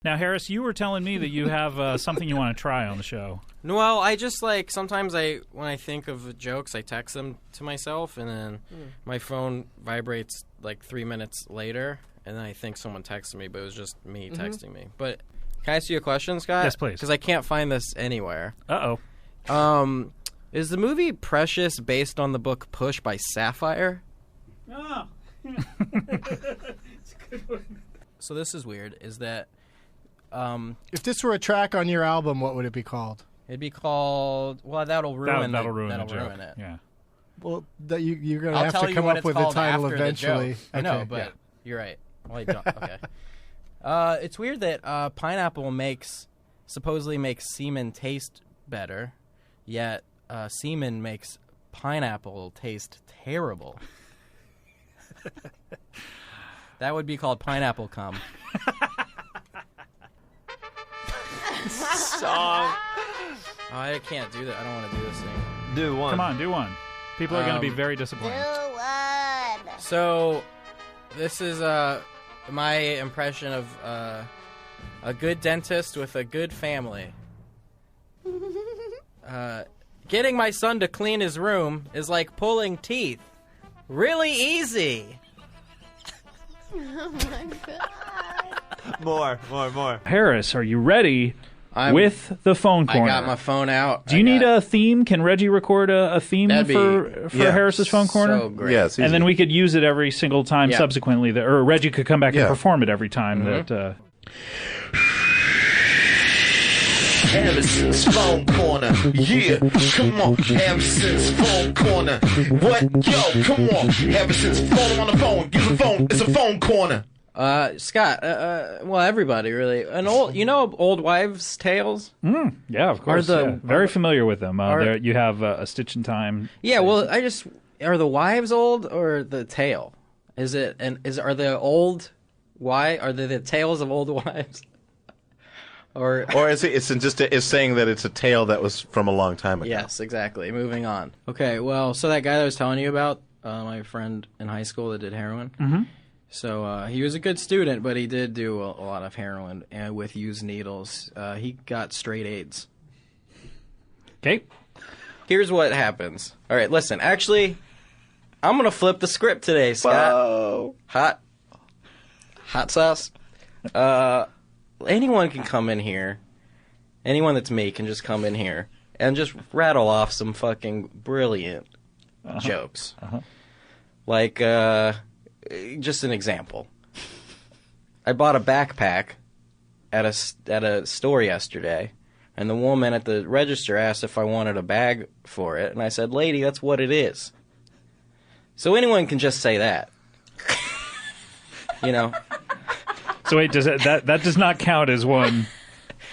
Now, Harris, you were telling me that you have something you want to try on the show. Well, I just sometimes when I think of jokes, I text them to myself, and then my phone vibrates 3 minutes later, and then I think someone texted me, but it was just me texting me. But can I ask you a question, Scott? Yes, please. Because I can't find this anywhere. Uh-oh. Is the movie Precious based on the book Push by Sapphire? Oh. It's a good one. So this is weird, is that... if this were a track on your album, what would it be called? It'd be called... Well, that'll ruin it. Yeah. Well, you're going to I'll have tell to you come what up it's with a called title after the eventually. joke. I know, but you're right. Well, you don't. Okay. It's weird that pineapple supposedly makes semen taste better, yet semen makes pineapple taste terrible. That would be called pineapple cum. Song. I can't do that. I don't want to do this thing. Do one. Come on, do one. People are going to be very disappointed. Do one. So, this is my impression of a good dentist with a good family. Getting my son to clean his room is like pulling teeth. Really easy. Oh my god. More. Harris, are you ready with the phone corner? I got my phone out. Do you need a theme? Can Reggie record a theme for Harris's phone corner? So great. Yes, and then we could use it every single time subsequently. Or Reggie could come back and perform it every time that... Harrison's phone corner. Yeah, come on. Harrison's phone corner. What? Yo, come on. Harrison's phone on the phone. Get the phone. It's a phone corner. Scott, well, everybody really. Old wives' tales? Yeah, of course. Very familiar with them. You have A Stitch in Time. Yeah, well, are the wives old or the tale? Are the old are they the tales of old wives? Or it's saying that it's a tale that was from a long time ago. Yes, exactly. Moving on. Okay, well, so that guy that I was telling you about, my friend in high school that did heroin. Mm-hmm. So he was a good student, but he did do a lot of heroin and with used needles. He got straight AIDS. Okay. Here's what happens. All right, listen. Actually, I'm gonna flip the script today, Scott. Whoa. Hot sauce. Anyone can come in here. Anyone that's me can just come in here and just rattle off some fucking brilliant jokes. Like, just an example. I bought a backpack at a store yesterday, and the woman at the register asked if I wanted a bag for it, and I said, "Lady, that's what it is." So anyone can just say that. You know? So wait, that does not count as one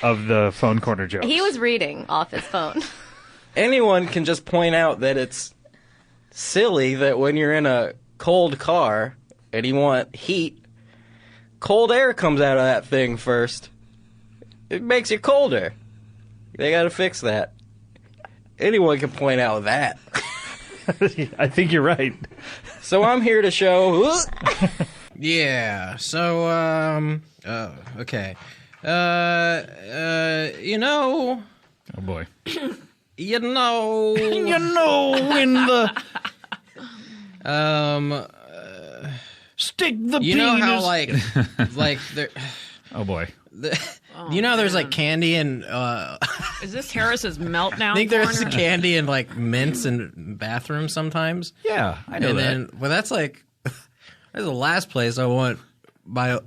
of the phone corner jokes? He was reading off his phone. Anyone can just point out that it's silly that when you're in a cold car and you want heat, cold air comes out of that thing first. It makes you colder. They gotta fix that. Anyone can point out that. I think you're right. So I'm here to show... Yeah, so, okay. You know... Oh, boy. You know... You know when the... Stick the penis... You know how, like there... Oh, boy. You know there's, like, candy and, Is this Harris's meltdown I think there's corner? candy and, like, mints in bathrooms sometimes. Yeah, I know that. Well, that's, like... That's the last place I want my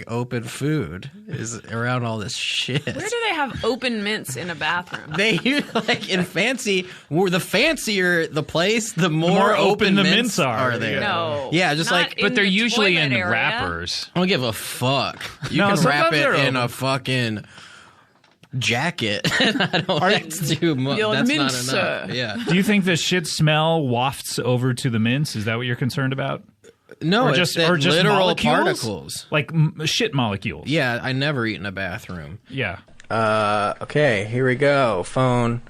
open food is around all this shit. Where do they have open mints in a bathroom? They in fancy. The fancier the place, the more open the mints are there. No, yeah, just not but they're the usually in toilet area. wrappers. I don't give a fuck. You No, can wrap sometimes they're it in open. a fucking jacket. I don't. That's too much. Your That's mints, not enough. Yeah. Do you think the shit smell wafts over to the mints? Is that what you're concerned about? No, Or it's just literal molecules? particles. Like shit molecules. Yeah, I never eat in a bathroom. Yeah. Okay, here we go. Foam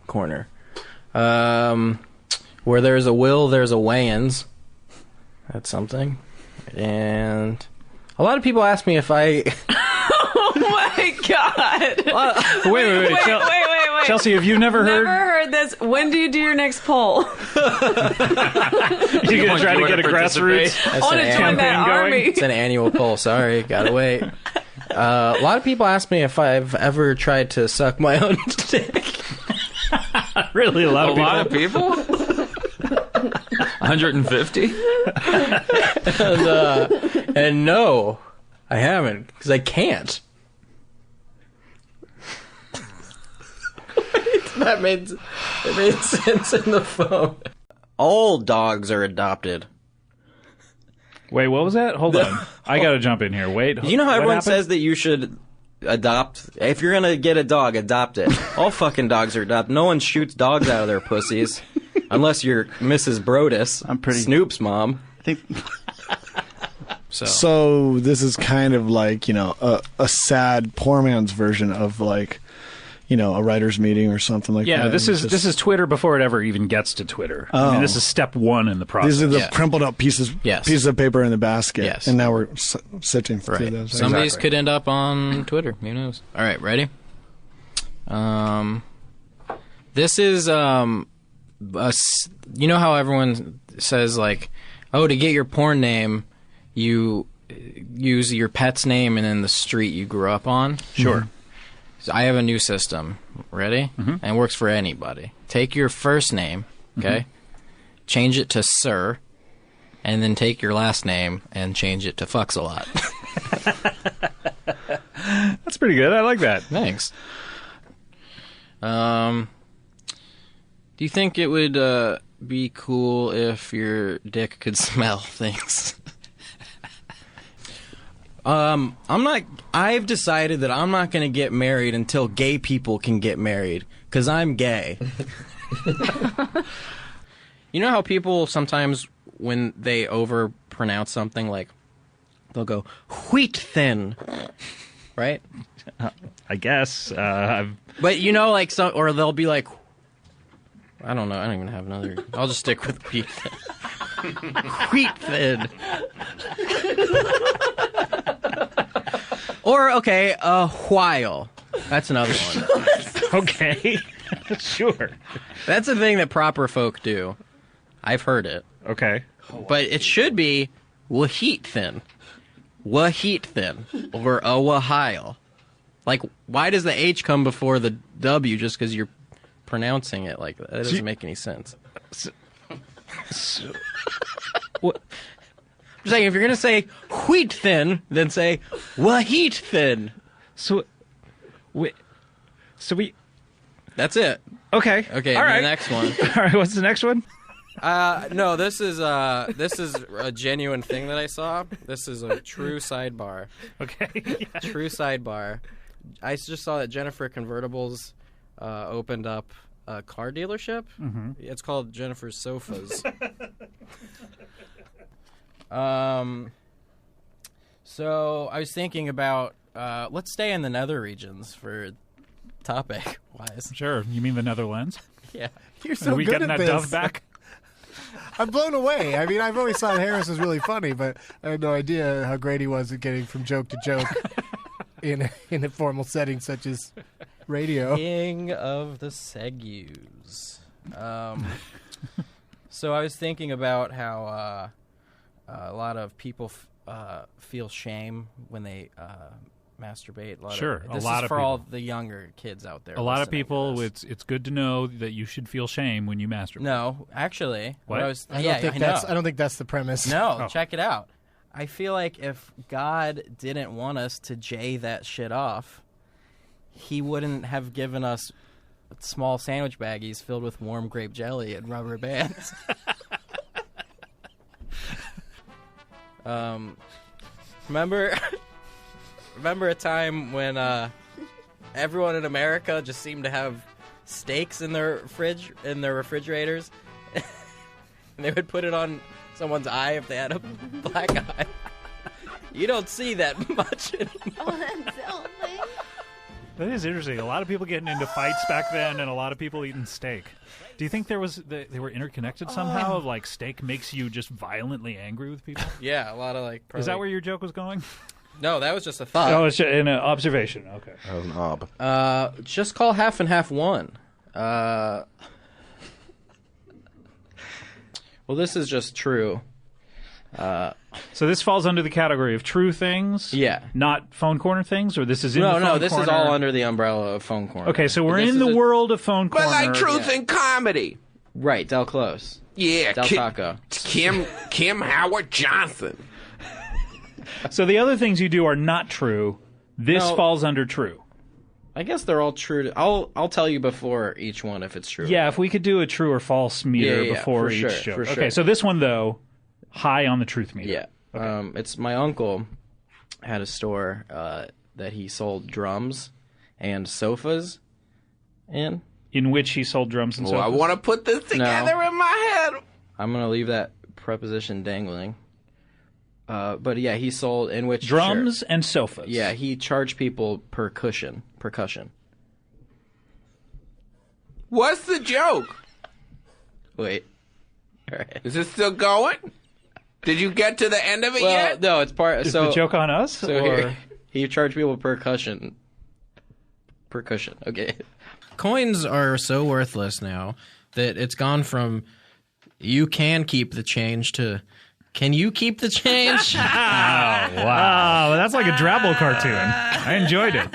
corner. Where there's a will, there's a weigh-ins. That's something. And a lot of people ask me if I my god! Wait. Wait. Chelsea, have you never Never heard? heard this. When do you do your next poll? You're gonna try to get a grassroots I want to join that campaign going? army. It's an annual poll. Sorry, gotta wait. A lot of people ask me if I've ever tried to suck my own dick. Really, a lot A of people. lot of people? 150? And no, I haven't, because I can't. That made sense in the phone. All dogs are adopted. Wait, what was that? Hold on. I gotta jump in here. Wait. You know how what everyone happened? says that you should adopt? If you're gonna get a dog, adopt it. All fucking dogs are adopted. No one shoots dogs out of their pussies. Unless you're Mrs. Brodus. I'm pretty- Snoop's mom. I think. So this is kind of like, a sad poor man's version of like, a writer's meeting or something like that. Yeah, this And is Twitter before it ever even gets to Twitter. I mean, this is step one in the process. These are the crumpled up pieces of paper in the basket. Yes. And now we're sifting through those. Some of these could end up on Twitter. Who knows? All right, ready? This is you know how everyone says like, oh, to get your porn name, you use your pet's name and then the street you grew up on. Sure. So I have a new system. Ready? And it works for anybody. Take your first name, okay? Change it to Sir, and then take your last name and change it to Fucks a Lot. That's pretty good. I like that. Thanks. Do you think it would be cool if your dick could smell things? I've decided that I'm not going to get married until gay people can get married, because I'm gay. You know how people sometimes, when they overpronounce something, like, they'll go, wheat thin, right? I guess. But like, or they'll be like, I don't know, I don't even have another, I'll just stick with wheat thin. Wheat thin. Or, okay, a while. That's another one. Okay. Sure. That's a thing that proper folk do. I've heard it. Okay. But it should be waheat thin. Waheat thin. Or a wahile. Like, why does the H come before the W just because you're pronouncing it like that? That doesn't make any sense. What? I'm saying, if you're going to say wheat thin, then say waheat thin. So we. That's it. Okay. Okay, All right. the next one. All right. What's the next one? No, this is a genuine thing that I saw. This is a true sidebar. Okay. Yeah. True sidebar. I just saw that Jennifer Convertibles opened up a car dealership. Mm-hmm. It's called Jennifer's Sofas. So I was thinking about let's stay in the nether regions for topic wise. Sure. You mean the Netherlands? Yeah. You're so Are we good getting at that this. dove back? I'm blown away. I mean, I've always thought Harris was really funny, but I had no idea how great he was at getting from joke to joke in a formal setting such as radio. King of the Segus. So I was thinking about how a lot of people feel shame when they masturbate. Sure, This a lot is of for people. all the younger kids out there. A lot of listening to people. this. It's good to know that you should feel shame when you masturbate. No, actually, What? I was, I yeah, don't think I I don't think that's the premise. know. No, Oh. check it out. I feel like if God didn't want us to jay that shit off, he wouldn't have given us small sandwich baggies filled with warm grape jelly and rubber bands. Remember a time when everyone in America just seemed to have steaks in their refrigerators, and they would put it on someone's eye if they had a black eye. You don't see that much anymore. That is interesting. A lot of people getting into fights back then, and a lot of people eating steak. Do you think they were interconnected somehow? Like steak makes you just violently angry with people? Yeah, a lot of like. Is that where your joke was going? No, that was just a thought. Oh, it's an observation. Okay. That was an ob. Just call half and half one. Well, this is just true. So this falls under the category of true things? Yeah. Not phone corner things? Or this is in the phone No, this corner? is all under the umbrella of phone corner. Okay, so we're This in is the a- world of phone corner. But like truth and comedy. Right, Del Close. Yeah, Del Taco. Kim Howard Johnson. So the other things you do are not true. This No. falls under true. I guess they're all true. I'll tell you before each one if it's true. Yeah, if we could do a true or false meter Yeah, before for each sure, joke. for Okay, sure. so this one, though, high on the truth meter. Yeah. It's my uncle had a store that he sold drums and sofas in. In which he sold drums and Well, I sofas. want to put this together in my head. I'm going to leave that preposition dangling. But yeah, he sold in which Drums and sofas. Yeah, he charged people percussion. What's the joke? Wait. All right. Is it still going? Did you get to the end of it Well, yet? no, it's part. Is so the joke on us? So or... here, he charged people percussion. Okay. Coins are so worthless now that it's gone from you can keep the change to can you keep the change? Wow, that's like a Drabble cartoon. I enjoyed it.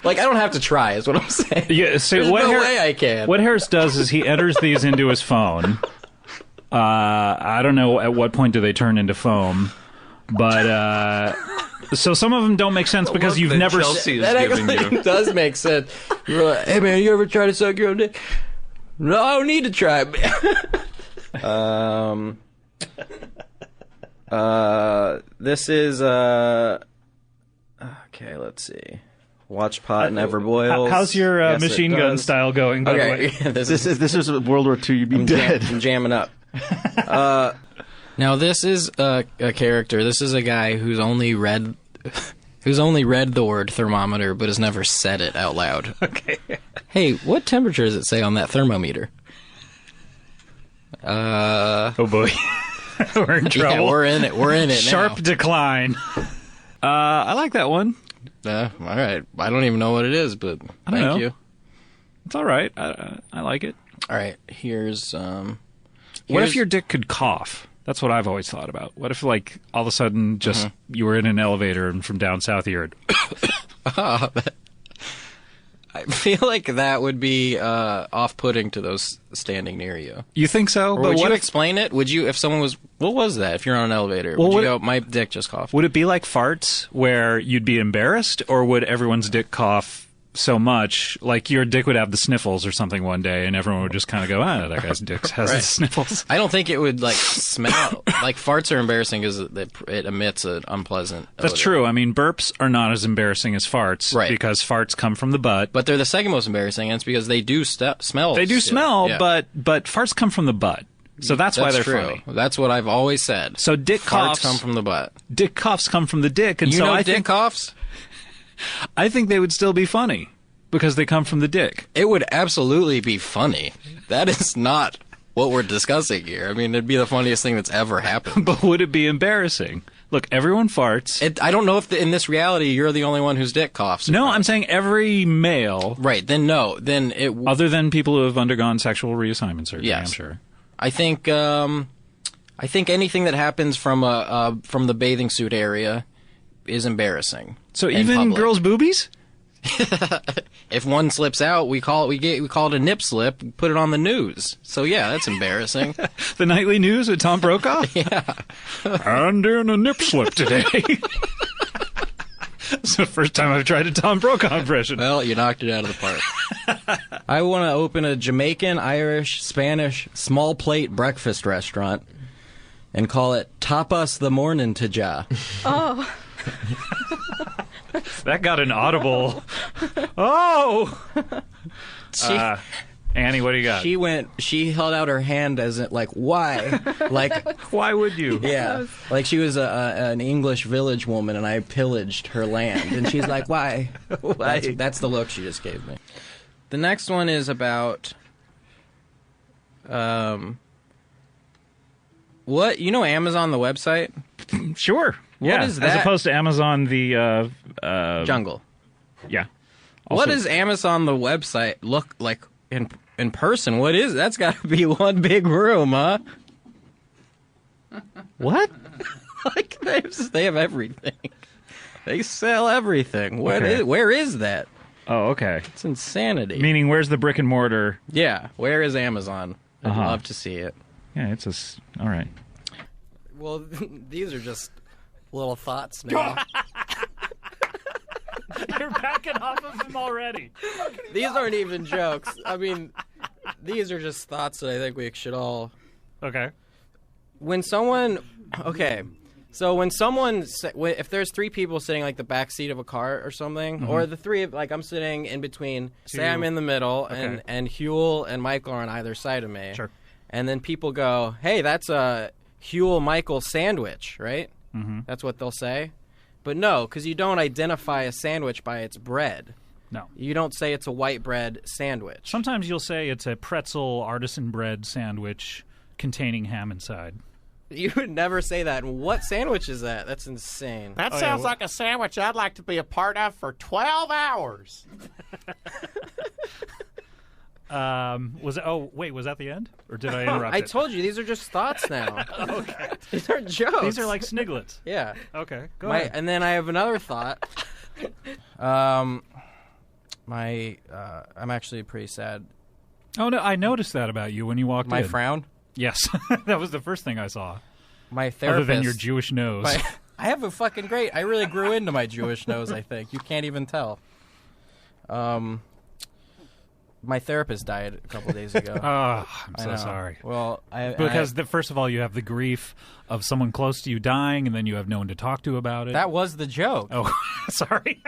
Like, I don't have to try, is what I'm saying. Yeah, so There's what no way I can. What Harris does is he enters these into his phone. I don't know at what point do they turn into foam, but so some of them don't make sense because you've never. That actually does make sense. You're like, hey man, you ever try to suck your own dick? No, I don't need to try. This is okay. Let's see. Watch pot never boils. How's your Yes, it machine gun does. style going? By the way? Okay, This is World War II. You'd be dead. I'm jamming up. Now this is a character. This is a guy who's only read the word thermometer but has never said it out loud. Okay. Hey, what temperature does it say on that thermometer? Oh boy, we're in trouble. Yeah, we're in it. We're in it. Sharp now. decline. I like that one. All right. I don't even know what it is, but I don't thank know. you. It's all right. I like it. All right. Here's What if your dick could cough? That's what I've always thought about. What if, like, all of a sudden, just you were in an elevator and from down south you heard. I feel like that would be off-putting to those standing near you. You think so? Or But would what you if, explain it? Would you, if someone was, what was that? If you're on an elevator, Well, would what- you go, my dick just coughed? would it be like farts where you'd be embarrassed, or would everyone's dick cough so much, like your dick would have the sniffles or something one day, and everyone would just kind of go, that guy's dick has the sniffles. I don't think it would like smell like farts are embarrassing because it emits an unpleasant. That's odor. true. I mean, burps are not as embarrassing as farts, Right. because farts come from the butt. But they're the second most embarrassing, and it's because they do smell. They do still. smell, Yeah. but farts come from the butt. So that's why they're true. funny. That's what I've always said. So dick Farts coughs come from the butt. Dick coughs come from the dick, and You so know I dick think coughs? I think they would still be funny because they come from the dick. It would absolutely be funny. That is not what we're discussing here. I mean, it'd be the funniest thing that's ever happened. But would it be embarrassing? Look, everyone farts. I don't know if in this reality you're the only one whose dick coughs. No, I'm saying every male, Right, then no. Then it... other than people who have undergone sexual reassignment surgery, Yes. I'm sure. I think anything that happens from the bathing suit area is embarrassing. So in even public. girls' boobies? If one slips out, we call it a nip slip. Put it on the news. So yeah, that's embarrassing. The nightly news with Tom Brokaw? Yeah. I'm doing a nip slip today. It's the first time I've tried a Tom Brokaw impression. Well, you knocked it out of the park. I want to open a Jamaican, Irish, Spanish small plate breakfast restaurant and call it Tapas the Morning to Ja. Oh. That got an audible. Oh! Annie, what do you got? She held out her hand as in, like, why? Like, why would you? yeah. Like she was an English village woman and I pillaged her land. And she's like, why? Why? That's the look she just gave me. The next one is about, what? You know Amazon, the website? Sure. Yeah, is as that? opposed to Amazon, the Jungle. Yeah. What Also- does Amazon the website look like in person? What is that's got to be one big room, huh? What? Like they have everything. They sell everything. Where is that? Oh, okay. It's insanity. Meaning, where's the brick and mortar? Yeah, where is Amazon? I'd love to see it. Yeah, all right. Well, these are just little thoughts now. You're backing off of him already. These aren't even jokes. I mean, these are just thoughts that I think we should all. Okay. When someone, if there's three people sitting like the back seat of a car or something, or the three of I'm sitting in between. Say I'm in the middle, and Huel and Michael are on either side of me. Sure. And then people go, "Hey, that's a Huel Michael sandwich, right?" Mm-hmm. That's what they'll say. But no, because you don't identify a sandwich by its bread. No. You don't say it's a white bread sandwich. Sometimes you'll say it's a pretzel artisan bread sandwich containing ham inside. You would never say that. And what sandwich is that? That's insane. That sounds like a sandwich I'd like to be a part of for 12 hours. Was that the end? Or did I interrupt I it? told you, these are just thoughts now. Okay. These aren't jokes. These are like sniglets. Yeah. Okay, go ahead. And then I have another thought. I'm actually pretty sad. Oh, no, I noticed that about you when you walked in. My frown? Yes. That was the first thing I saw. My therapist. Other than your Jewish nose. I have a fucking great... I really grew into my Jewish nose, I think. You can't even tell. My therapist died a couple days ago. Oh, I'm so sorry. Well, first of all, you have the grief of someone close to you dying, and then you have no one to talk to about it. That was the joke. Oh, sorry.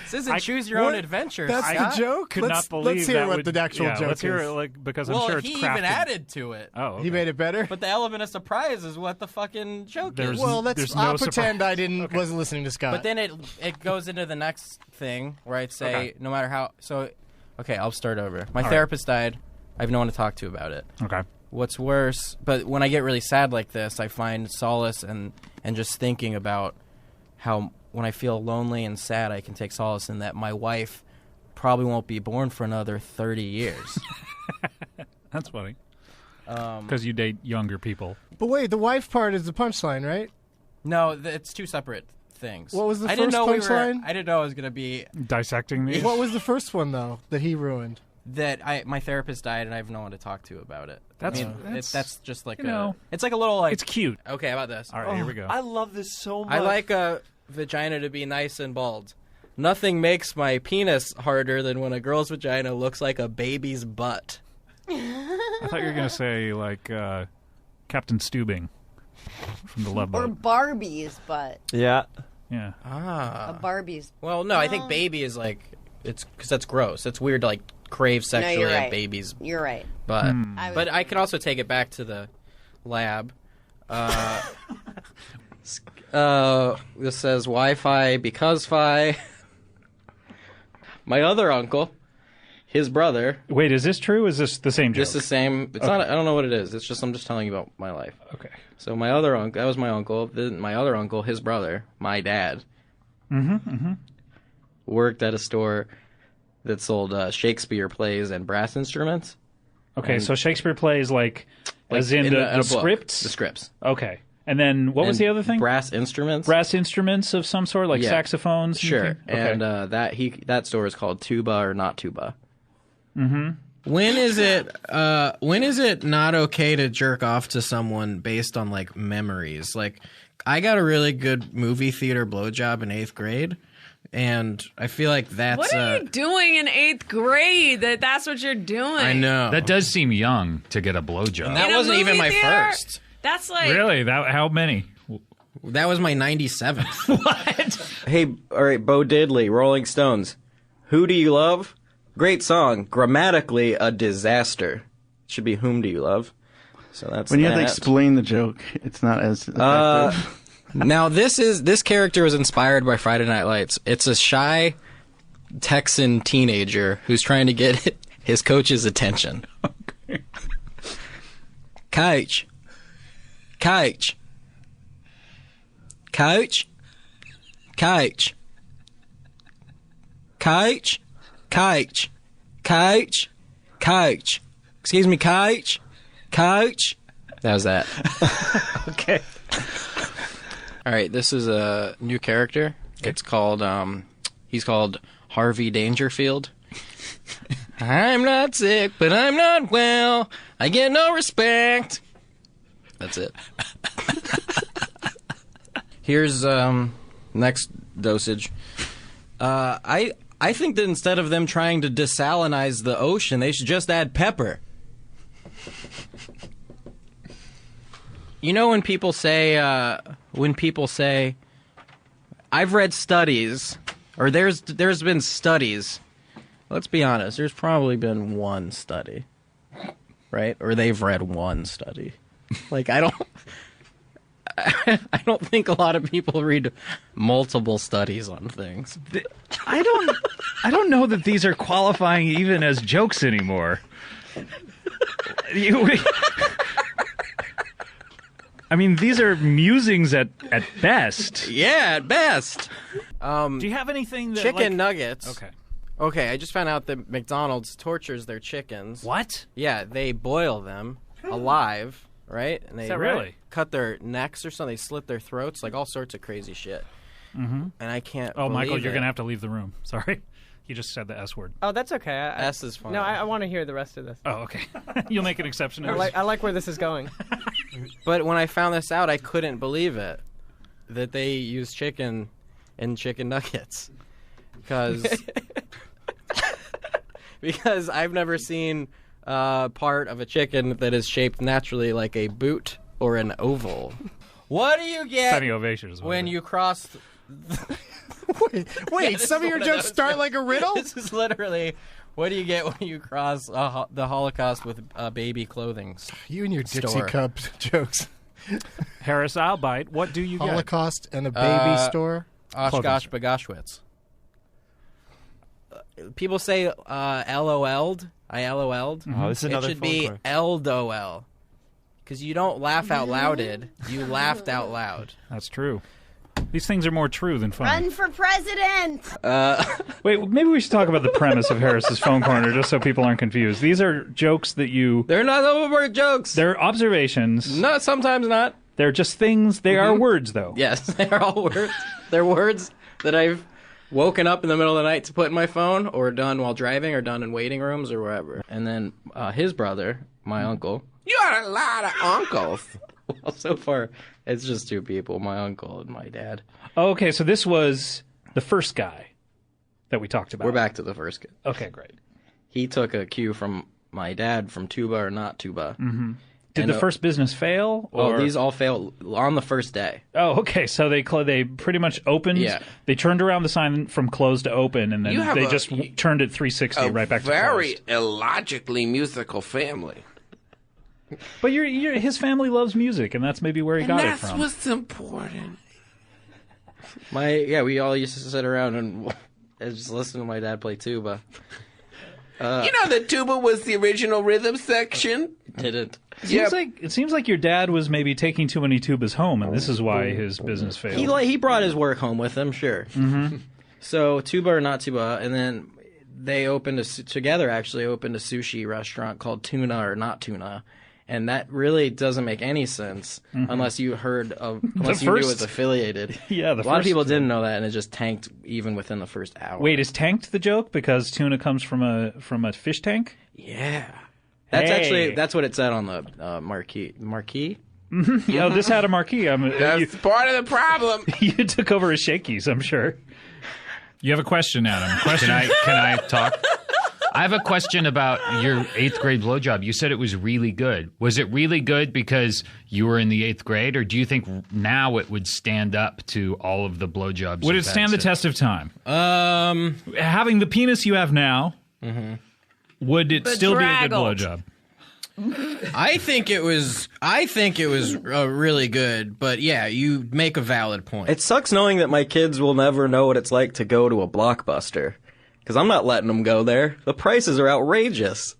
This isn't choose your own adventure. That's Scott. the joke? Could not believe let's hear that what would, the actual joke let's hear is. it, because I'm sure it's he crafted. even added to it. Oh, okay. He made it better? But the element of surprise is what the fucking joke is. Well, I'll pretend I wasn't listening to Scott. But then it goes into the next thing where I'd say, no matter how... So, okay, I'll start over. My therapist died. I have no one to talk to about it. Okay. What's worse... But when I get really sad like this, I find solace and just thinking about how when I feel lonely and sad, I can take solace in that my wife probably won't be born for another 30 years. That's funny. Because you date younger people. But wait, the wife part is the punchline, right? No, it's two separate things. What was the first punchline? I didn't know it was going to be... Dissecting these? What was the first one, though, that he ruined? That my therapist died and I have no one to talk to about it. That's just like it's like a little like... It's cute. Okay, how about this? All right, here we go. I love this so much. I like a vagina to be nice and bald. Nothing makes my penis harder than when a girl's vagina looks like a baby's butt. I thought you were going to say, like, Captain Steubing from the Love Or Boat. Barbie's butt. Yeah. Yeah. A Barbie's. Well, no, I think baby is like... It's because that's gross. It's weird to, like, crave sexually you're a right. baby's You're right. butt. But I can also take it back to the lab. This says Wi-Fi because Fi. My other uncle, his brother. Wait, is this true? Is this the same joke? Just the same. It's not. I don't know what it is. It's just I'm just telling you about my life. Okay. So my other uncle, that was my uncle. Then my other uncle, his brother, my dad, worked at a store that sold Shakespeare plays and brass instruments. Okay, And- so Shakespeare plays like as in in the a book. scripts? The scripts. Okay. And then what was And the other thing? Brass instruments. Brass instruments of some sort, like Yeah. saxophones? Sure. Okay. And that store is called Tuba or Not Tuba. Mm-hmm. When is it not okay to jerk off to someone based on like memories? Like, I got a really good movie theater blowjob in 8th grade, and I feel like that's What are you doing in 8th grade? That's what you're doing. I know. That does seem young to get a blowjob. That In a wasn't even movie my theater? first. That's like Really? How many? That was my 97th. Hey, all right, Bo Diddley, Rolling Stones. Who do you love? Great song. Grammatically, a disaster. Should be whom do you love? So that's When you have to that. explain the joke, it's not as effective. Now this character was inspired by Friday Night Lights. It's a shy Texan teenager who's trying to get his coach's attention. Okay. Coach. Coach. Coach. Coach. Coach. Coach. Coach. Excuse me, coach. Coach. That was that. Okay. All right, this is a new character. It's called, he's called Harvey Dangerfield. I'm not sick, but I'm not well. I get no respect. That's it. Here's, next dosage. I think that instead of them trying to desalinize the ocean, they should just add pepper. You know when people say, I've read studies, or there's been studies. Let's be honest, there's probably been one study, right? Or they've read one study. Like, I don't think a lot of people read multiple studies on things. I don't know that these are qualifying even as jokes anymore. I mean, these are musings at best. Yeah, at best. Do you have anything that, chicken nuggets? Okay. Okay, I just found out that McDonald's tortures their chickens. What? Yeah, they boil them alive, right? And they Is that really? cut their necks or something. They slit their throats, like all sorts of crazy shit. Mm-hmm. And I can't. Oh, Michael, believe you're it. gonna have to leave the room. Sorry, you just said the S word. Oh, that's okay. S is fine. No, I want to hear the rest of this. Oh, okay. You'll make an exception. I like where this is going. But when I found this out, I couldn't believe it that they use chicken in chicken nuggets because I've never seen part of a chicken that is shaped naturally like a boot or an oval. What do you get Standing ovation is when you cross? Wait, Yeah, some of your jokes start like a riddle? This is literally, what do you get when you cross the Holocaust with baby clothing? You and your Dixie store? Cup jokes. Harris, I'll bite. What do you get? Holocaust and a baby store? Oshkosh Bagoshwitz. People say LOL'd. I LOL'd. Oh, this is another It should phone be call. LDOL. Because you don't laugh out louded. You laughed out loud. That's true. These things are more true than funny. Run for president! Wait, maybe we should talk about the premise of Harris's Phone Corner, just so people aren't confused. These are jokes that you... They're not overboard jokes. They're observations. No, sometimes not. They're just things. They are words, though. Yes, they are all words. They're words that I've woken up in the middle of the night to put in my phone, or done while driving, or done in waiting rooms, or wherever. And then his brother, my uncle... You got a lot of uncles. Well, so far, it's just two people, my uncle and my dad. Oh, okay, so this was the first guy that we talked about. We're back to the first guy. Okay, great. He took a cue from my dad from tuba or not tuba. Mm-hmm. Did the first business fail? Or... Oh, these all failed on the first day. Oh, okay. So they pretty much opened. Yeah. They turned around the sign from closed to open, and then they just turned it 360 right back to closed. Very illogically musical family. But his family loves music, and that's maybe where he got it from. That's what's important. We all used to sit around and just listen to my dad play tuba. You know that tuba was the original rhythm section? Didn't. It seems like your dad was maybe taking too many tubas home, and this is why his business failed. He brought his work home with him, sure. Mm-hmm. So tuba or not tuba, and then they opened together a sushi restaurant called Tuna or Not Tuna. And that really doesn't make any sense unless you heard unless you knew it was affiliated. Yeah, a lot of people didn't know that, and it just tanked even within the first hour. Wait, is tanked the joke because tuna comes from a fish tank? Yeah, that's what it said on the marquee. Marquee? Mm-hmm. Oh, this had a marquee. That's part of the problem. You took over a Shakey's, I'm sure. You have a question, Adam. Question? Can I talk? I have a question about your 8th grade blowjob. You said it was really good. Was it really good because you were in the 8th grade, or do you think now it would stand up to all of the blowjobs? Would it stand the test of time? Having the penis you have now, would it still be a good blowjob? I think it was really good, but yeah, you make a valid point. It sucks knowing that my kids will never know what it's like to go to a Blockbuster. Because I'm not letting them go there. The prices are outrageous.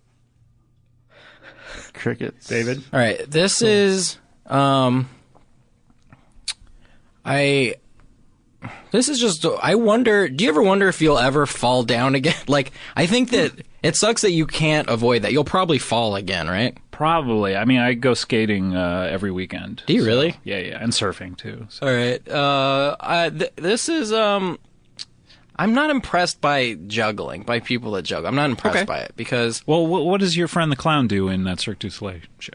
Crickets. David? All right, this is This is just, I wonder, do you ever wonder if you'll ever fall down again? Like, I think that it sucks that you can't avoid that. You'll probably fall again, right? Probably. I mean, I go skating every weekend. Do you really? Yeah, and surfing too. So. All right. This is, I'm not impressed by juggling, by people that juggle. I'm not impressed by it because... Well, what does your friend the clown do in that Cirque du Soleil show?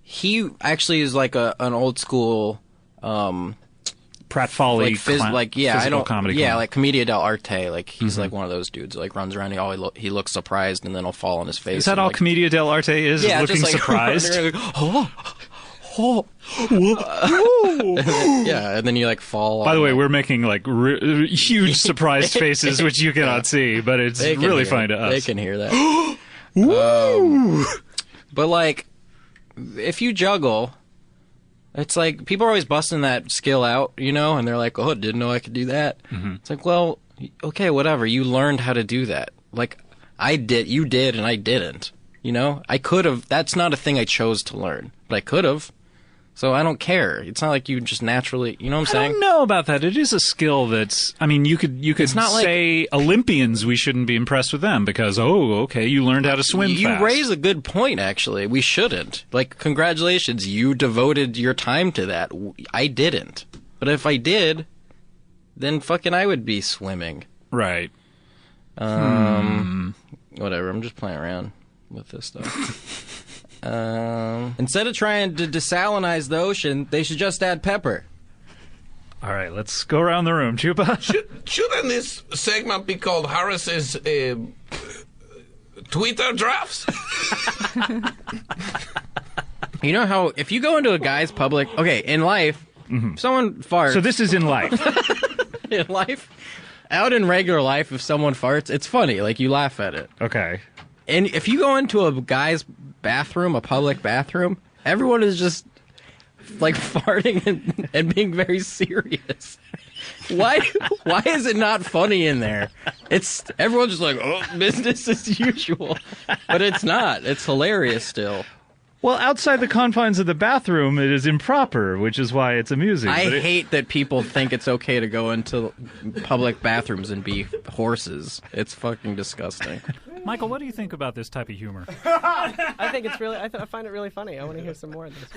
He actually is like an old school... Pratfalli, physical comedy. Yeah, clown. like Commedia dell'arte. Like he's like one of those dudes. Who, like runs around. He looks surprised, and then he'll fall on his face. Is that all Commedia dell'arte is? Yeah, looking just, like, surprised. Yeah, and then you like fall. By the way, we're making like huge surprised faces, which you cannot see, but it's really funny to us. They can hear that. But like, if you juggle. It's like, people are always busting that skill out, you know, and they're like, oh, didn't know I could do that. Mm-hmm. It's like, well, okay, whatever. You learned how to do that. Like, you did, and I didn't. You know? I could have, that's not a thing I chose to learn, but I could have. So I don't care. It's not like you just naturally, you know what I'm saying? I don't know about that. It is a skill that's, I mean, you could not say Olympians, we shouldn't be impressed with them because, okay, you learned how to swim fast. You raise a good point, actually. We shouldn't. Like, congratulations, you devoted your time to that. I didn't. But if I did, then fucking I would be swimming. Right. Whatever, I'm just playing around with this stuff. Instead of trying to desalinize the ocean, they should just add pepper. All right, let's go around the room. Chupa? Shouldn't this segment be called Harris's Twitter drafts? You know how, if you go into a guy's public... Okay, in life, if someone farts... So this is in life. In life? Out in regular life, if someone farts, it's funny. Like, you laugh at it. Okay. And if you go into a guy's bathroom, a public bathroom, everyone is just like farting and being very serious. Why is it not funny in there? Everyone's just like, oh, business as usual. But it's not. It's hilarious still. Well, outside the confines of the bathroom, it is improper, which is why it's amusing. I hate that people think it's okay to go into public bathrooms and be horses. It's fucking disgusting. Michael, what do you think about this type of humor? I think it's really. I find it really funny. I want to hear some more of this.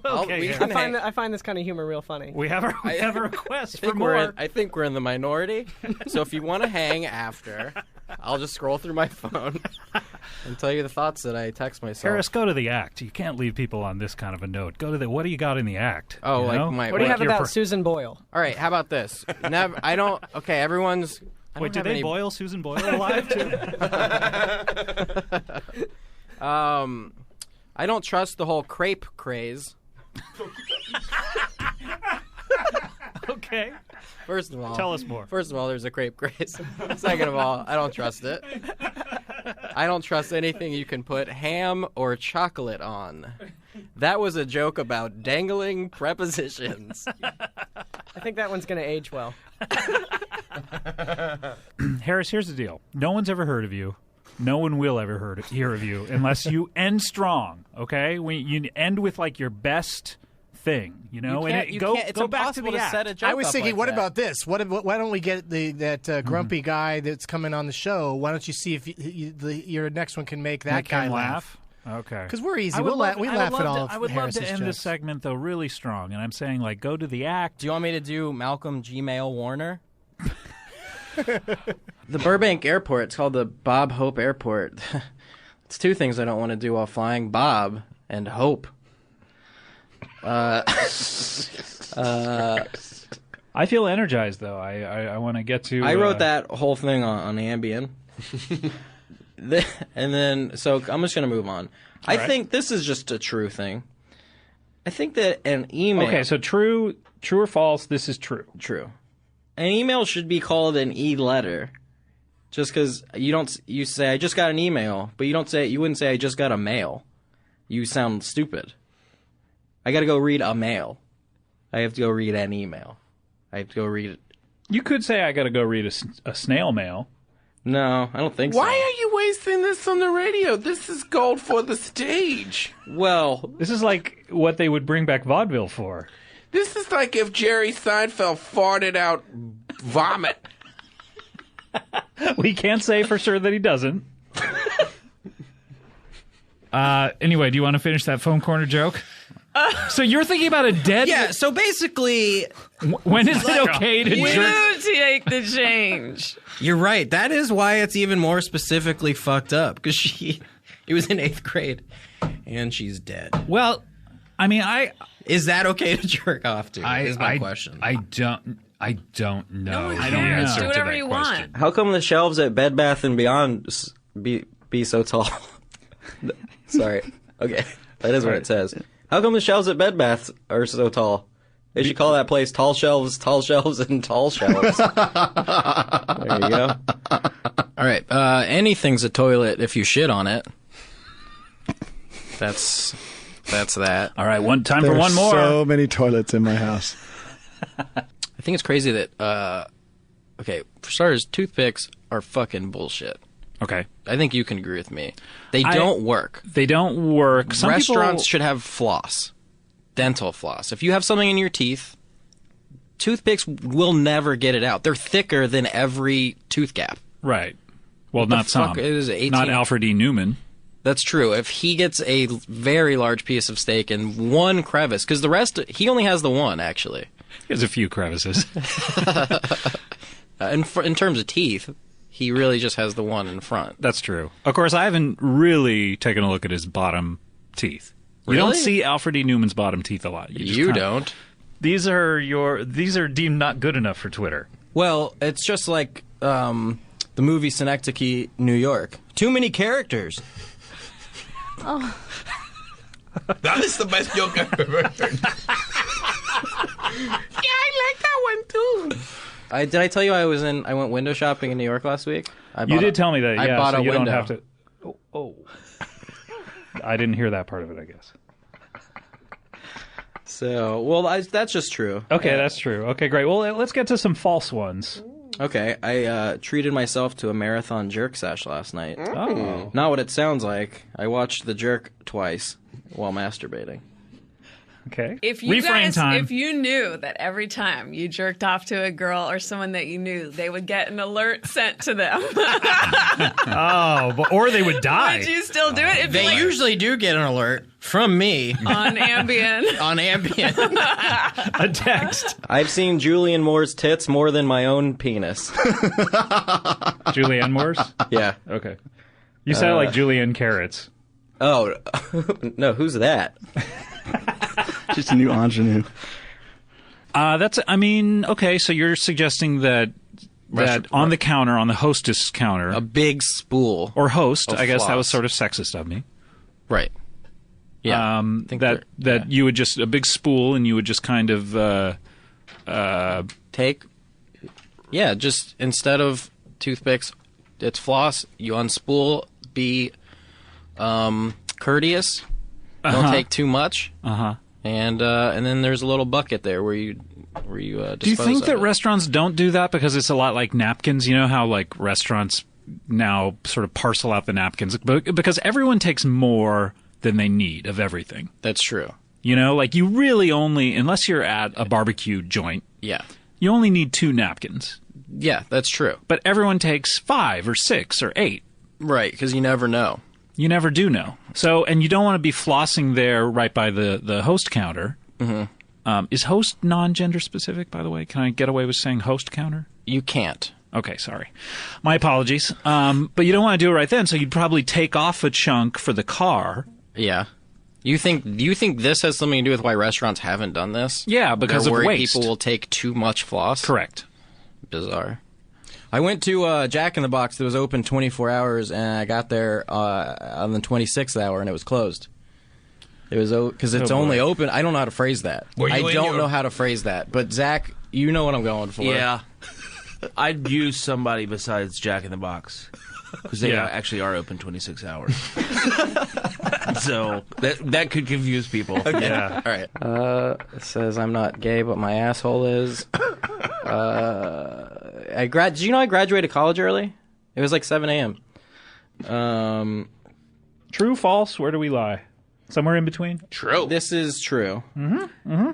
Okay, I find this kind of humor real funny. We have a request for more. I think we're in the minority. So if you want to hang after, I'll just scroll through my phone and tell you the thoughts that I text myself. Harris, go to the act. You can't leave people on this kind of a note. Go to the. What do you got in the act? Oh, you know? What do you have about Susan Boyle? All right, how about this? I don't. Okay, everyone's. Wait, did they boil Susan Boyle alive too? I don't trust the whole crepe craze. Okay. First of all, tell us more. First of all, there's a crepe craze. Second of all, I don't trust it. I don't trust anything you can put ham or chocolate on. That was a joke about dangling prepositions. I think that one's going to age well. Harris, here's the deal. No one's ever heard of you. No one will ever hear of you unless you end strong, okay? You end with, like, your best thing, you know? Go back to the set a joke. I was thinking, what about this? Why don't we get that grumpy guy that's coming on the show? Why don't you see if your next one can make that guy laugh? Okay. Because we're easy. We laugh at all of I would love to end jokes. this segment, though, really strong. And I'm saying, like, go to the act. Do you want me to do Malcolm Gmail Warner? The Burbank Airport, it's called the Bob Hope Airport. It's two things I don't want to do while flying: Bob and Hope. I feel energized, though. I want to get to... I wrote that whole thing on Ambien. And then, so I'm just going to move on. I think this is just a true thing. I think that an email... Okay, so true or false, this is true. True. An email should be called an e-letter. Just because you say, I just got an email, but you wouldn't say, I just got a mail. You sound stupid. I got to go read a mail. I have to go read an email. I have to go read it. You could say, I got to go read a snail mail. No, I don't think so. Why are you wasting this on the radio? This is gold for the stage. Well, this is like what they would bring back vaudeville for. This is like if Jerry Seinfeld farted out vomit. We can't say for sure that he doesn't. Anyway, do you want to finish that phone corner joke? So you're thinking about a dead... Yeah, so basically... When is it okay to jerk? You take the change. You're right. That is why it's even more specifically fucked up. Because it was in 8th grade. And she's dead. Well, I mean, Is that okay to jerk off to? Is my question. I don't know. I don't the know. answer Do to whatever that you question. want. How come the shelves at Bed Bath & Beyond be so tall? Sorry. Okay. That is what it says. How come the shelves at Bed Bath are so tall? They should call that place Tall Shelves, and Tall Shelves. There you go. All right. Anything's a toilet if you shit on it. That's that. All right, time There for are one more. so many toilets in my house. I think it's crazy that, okay, for starters, toothpicks are fucking bullshit. Okay. I think you can agree with me. They don't work. They don't work. Some Restaurants people... should have floss. Dental floss. If you have something in your teeth, toothpicks will never get it out. They're thicker than every tooth gap. Right. Well, What the not some. fuck is it, 18? Not Alfred E. Newman. That's true. If he gets a very large piece of steak and one crevice, because the rest, he only has the one, actually. He has a few crevices. In terms of teeth, he really just has the one in front. That's true. Of course, I haven't really taken a look at his bottom teeth. You don't Really? see Alfred E. Newman's bottom teeth a lot. You don't. These are deemed not good enough for Twitter. Well, it's just like the movie Synecdoche, New York. Too many characters. Oh. That is the best joke I've ever heard. Yeah, I like that one too. Did I tell you I went window shopping in New York last week? You did tell me that. I Yeah, bought so a you window. don't have to. Oh. I didn't hear that part of it, I guess. So, well, that's just true. Okay, that's true. Okay, great. Well, let's get to some false ones. Okay, I treated myself to a marathon jerk sesh last night. Oh. Not what it sounds like. I watched The Jerk twice while masturbating. Okay. If you if you knew that every time you jerked off to a girl or someone that you knew, they would get an alert sent to them. Or they would die. Would you still do it? If They usually do get an alert from me. on Ambien. On Ambien. A text. I've seen Julianne Moore's tits more than my own penis. Julianne Moore's? Yeah. Okay. You sound like Julianne Carrots. Oh, no, who's that? Just a new ingenue. Okay, so you're suggesting that on the counter, on the hostess counter, a big spool. Or host, of I guess that floss. was sort of sexist of me. Right. Yeah. You would just, a big spool, and you would just kind of take. Yeah, just instead of toothpicks, it's floss. You unspool, be courteous. Don't take too much. And then there's a little bucket there where you dispose Do you think of that it. restaurants don't do that because it's a lot like napkins? You know how like restaurants now sort of parcel out the napkins because everyone takes more than they need of everything. That's true. You know, like you really only, unless you're at a barbecue joint, Yeah. you only need 2 napkins. Yeah, that's true. But everyone takes 5 or 6 or 8. Right, because you never know. You never do know. So, and you don't want to be flossing there right by the host counter. Mm-hmm. Is host non-gender specific, by the way? Can I get away with saying host counter? You can't. Okay, sorry. My apologies. But you don't want to do it right then, so you'd probably take off a chunk for the car. Yeah. Do you think this has something to do with why restaurants haven't done this? Yeah, because They're of worried waste. people will take too much floss? Correct. Bizarre. I went to Jack in the Box that was open 24 hours, and I got there on the 26th hour, and it was closed. It was because it's only open. I don't know how to phrase that. I don't know how to phrase that. But Zach, you know what I'm going for. Yeah, I'd use somebody besides Jack in the Box because they actually are open 26 hours. So that could confuse people. Okay. Yeah. All right. It says I'm not gay, but my asshole is. Did you know I graduated college early? It was like 7 a.m. True, false? Where do we lie? Somewhere in between? True. This is true. Mm-hmm. Mm-hmm.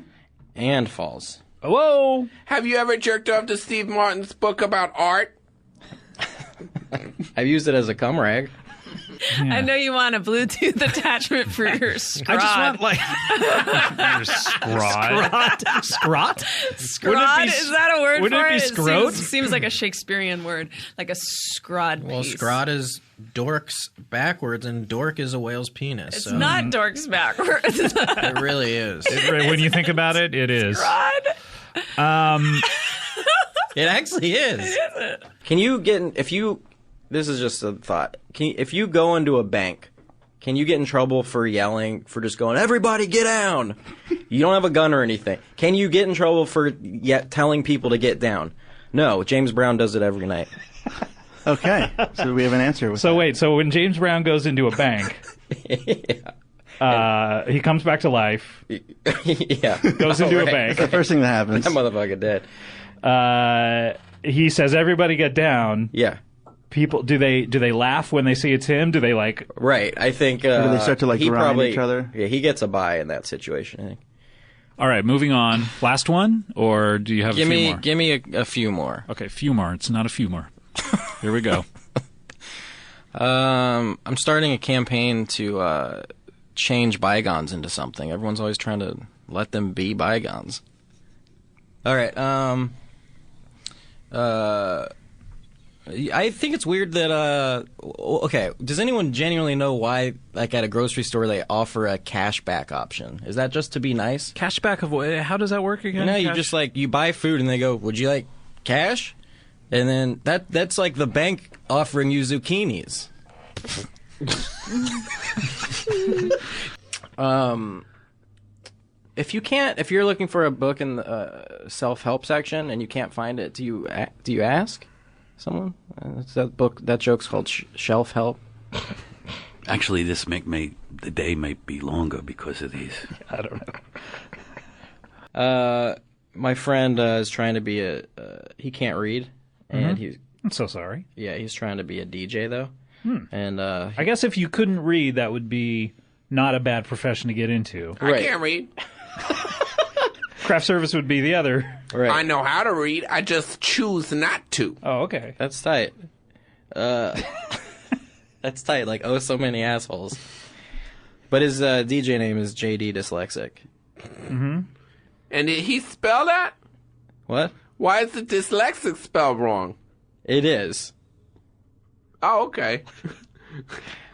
and false. Whoa! Have you ever jerked off to Steve Martin's book about art? I've used it as a cum rag. I know you want a Bluetooth attachment for your scrot. I just want like your scrot. Scrot? Scrot? Is that a word wouldn't for it? it? Be scrot? It seems like a Shakespearean word, like a scrod Well, piece. scrot is dorks backwards, and dork is a whale's penis. It's so. not dorks backwards. It really is. When you think about it, it is. Scrod? It actually is. Can you get in, if you? This is just a thought. If you go into a bank, can you get in trouble for yelling, for just going, everybody get down? You don't have a gun or anything. Can you get in trouble for telling people to get down? No, James Brown does it every night. Okay, so we have an answer. With So wait, so when James Brown goes into a bank, he comes back to life. Yeah. Goes into a bank. It's the first thing that happens. That motherfucker dead. He says, everybody get down. Yeah. People, do they laugh when they see it's him? Do they like? Right. I think. Or do they start to he grind probably, each other? Yeah, he gets a bye in that situation. I think. All right, moving on. Last one, or do you have a few more? Give me a few more. Okay, few more. It's not a few more. Here we go. I'm starting a campaign to change bygones into something. Everyone's always trying to let them be bygones. All right. I think it's weird that okay, does anyone genuinely know why, like, at a grocery store they offer a cashback option? Is that just to be nice? Cashback of what? How does that work again? You just like, you buy food and they go, would you like cash? And then that's like the bank offering you zucchinis. If you're looking for a book in the self-help section and you can't find it, do you ask someone? That joke's called Shelf Help. Actually, the day may be longer because of these. I don't know. My friend is trying to be he can't read, and I'm so sorry. Yeah, he's trying to be a DJ though. And I guess if you couldn't read, that would be not a bad profession to get into. I can't read. Craft service would be the other. Right. I know how to read. I just choose not to. Oh, okay. That's tight. That's tight. Like, oh, so many assholes. But his DJ name is JD Dyslexic. Mm-hmm. And did he spell that? What? Why is the dyslexic spelled wrong? It is. Oh, okay.